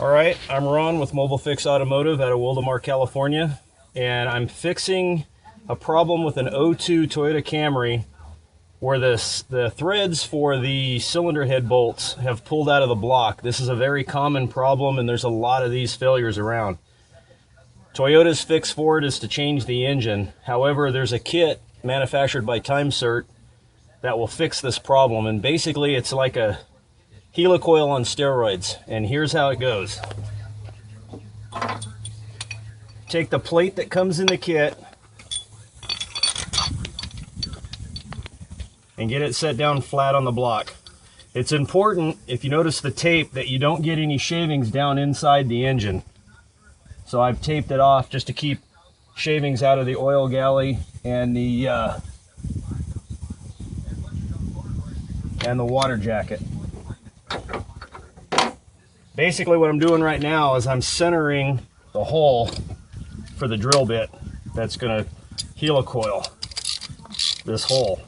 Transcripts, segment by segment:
All right, I'm Ron with Mobile Fix Automotive out of Wildomar, California, and I'm fixing a problem with an '02 Toyota Camry where the threads for the cylinder head bolts have pulled out of the block. This is a very common problem, and there's a lot of these failures around. Toyota's fix for it is to change the engine. However, there's a kit manufactured by Timesert that will fix this problem, and basically it's like a helicoil on steroids, and here's how it goes. Take the plate that comes in the kit and get it set down flat on the block. It's important, if you notice the tape, that you don't get any shavings down inside the engine. So I've taped it off just to keep shavings out of the oil galley and the water jacket. Basically what I'm doing right now is I'm centering the hole for the drill bit that's going to helicoil this hole.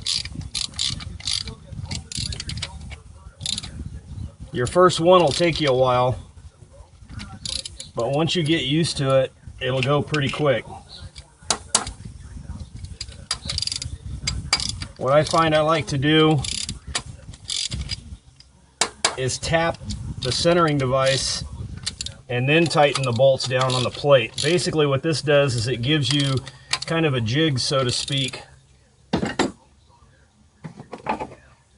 Your first one will take you a while, but once you get used to it, it'll go pretty quick. What I find I like to do is tap the centering device and then tighten the bolts down on the plate. Basically what this does is it gives you kind of a jig, so to speak, and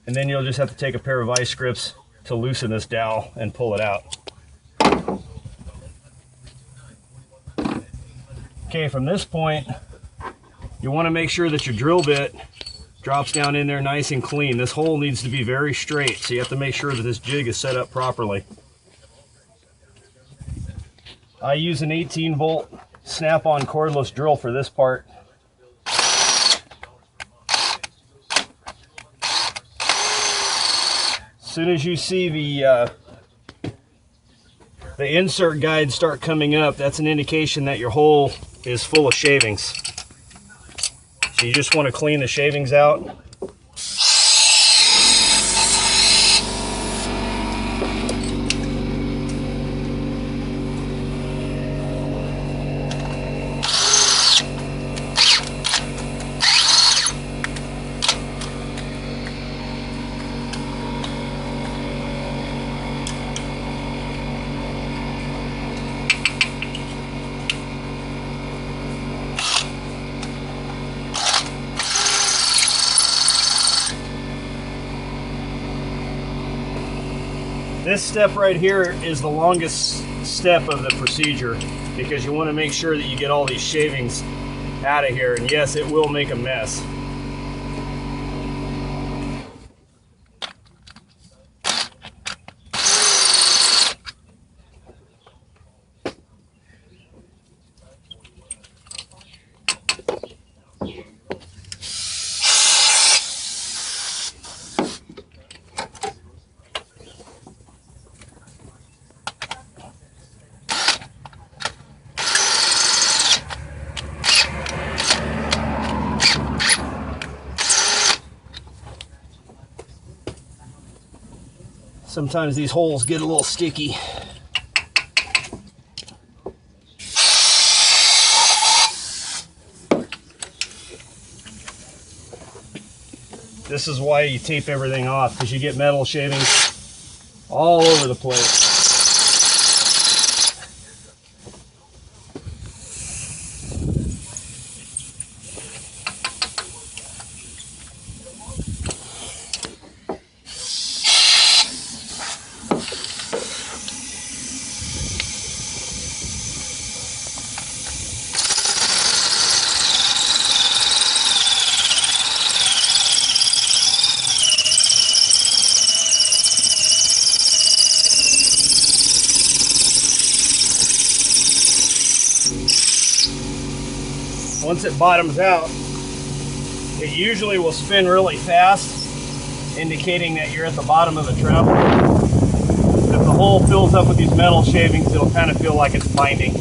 then you'll just have to take a pair of vice grips to loosen this dowel and pull it out. Okay, from this point you want to make sure that your drill bit drops down in there nice and clean. This hole needs to be very straight, so you have to make sure that this jig is set up properly. I use an 18-volt snap-on cordless drill for this part. As soon as you see the insert guides start coming up, that's an indication that your hole is full of shavings. So you just want to clean the shavings out. This step right here is the longest step of the procedure because you want to make sure that you get all these shavings out of here, and yes, it will make a mess. Sometimes these holes get a little sticky. This is why you tape everything off, because you get metal shavings all over the place. Once it bottoms out, it usually will spin really fast, indicating that you're at the bottom of the travel. If the hole fills up with these metal shavings, it'll kind of feel like it's binding.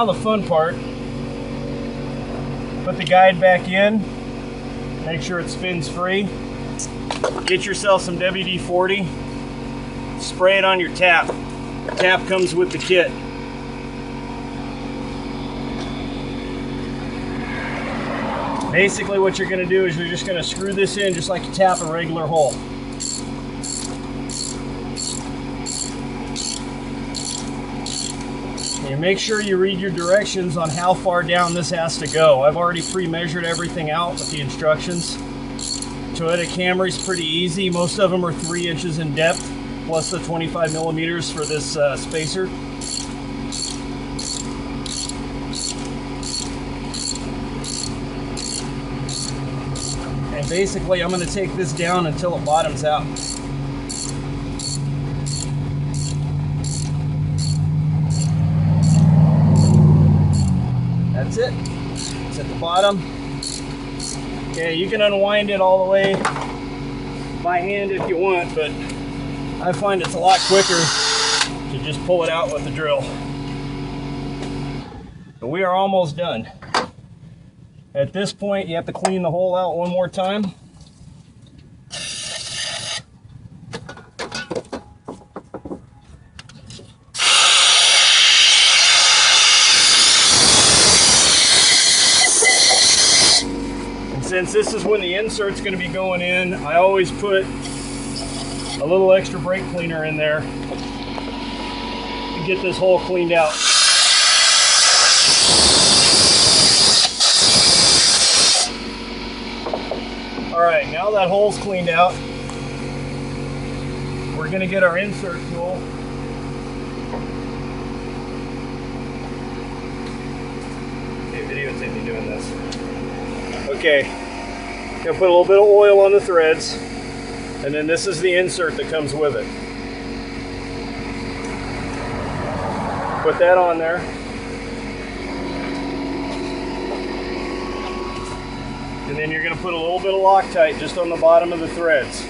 now the fun part. Put the guide back in. Make sure it spins free. Get yourself some WD-40. Spray it on your tap. The tap comes with the kit. Basically what you're going to do is you're just going to screw this in just like you tap a regular hole. And make sure you read your directions on how far down this has to go. I've already pre-measured everything out with the instructions. Toyota Camry's pretty easy. Most of them are 3 inches in depth, plus the 25 millimeters for this spacer. And basically I'm going to take this down until it bottoms out. That's it. It's at the bottom. Okay, you can unwind it all the way by hand if you want, but I find it's a lot quicker to just pull it out with the drill. But we are almost done. At this point, you have to clean the hole out one more time. Since this is when the insert's going to be going in, I always put a little extra brake cleaner in there to get this hole cleaned out. Alright, now that hole's cleaned out, we're going to get our insert tool. Okay, videotape me doing this. Okay, gonna put a little bit of oil on the threads, and then this is the insert that comes with it. Put that on there. And then you're gonna put a little bit of Loctite just on the bottom of the threads.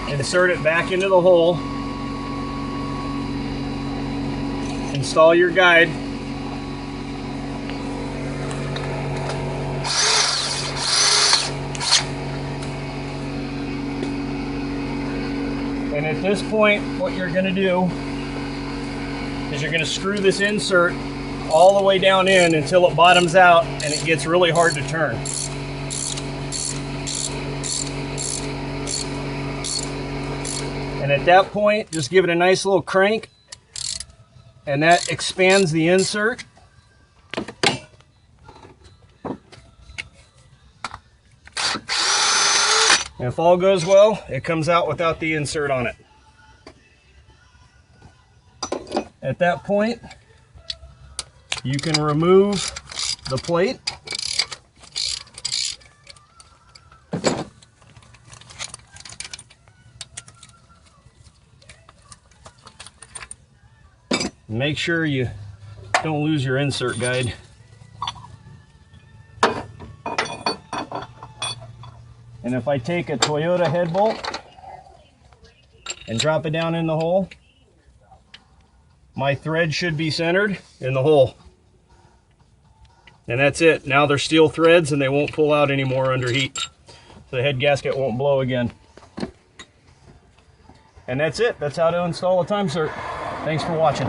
Insert it back into the hole. Install your guide. And at this point, what you're going to do is you're going to screw this insert all the way down in until it bottoms out and it gets really hard to turn. And at that point, just give it a nice little crank, and that expands the insert. And if all goes well, it comes out without the insert on it. At that point, you can remove the plate. Make sure you don't lose your insert guide. And if I take a Toyota head bolt and drop it down in the hole, my thread should be centered in the hole. And that's it. Now they're steel threads and they won't pull out anymore under heat. So the head gasket won't blow again. And that's it. That's how to install a timesert. Thanks for watching.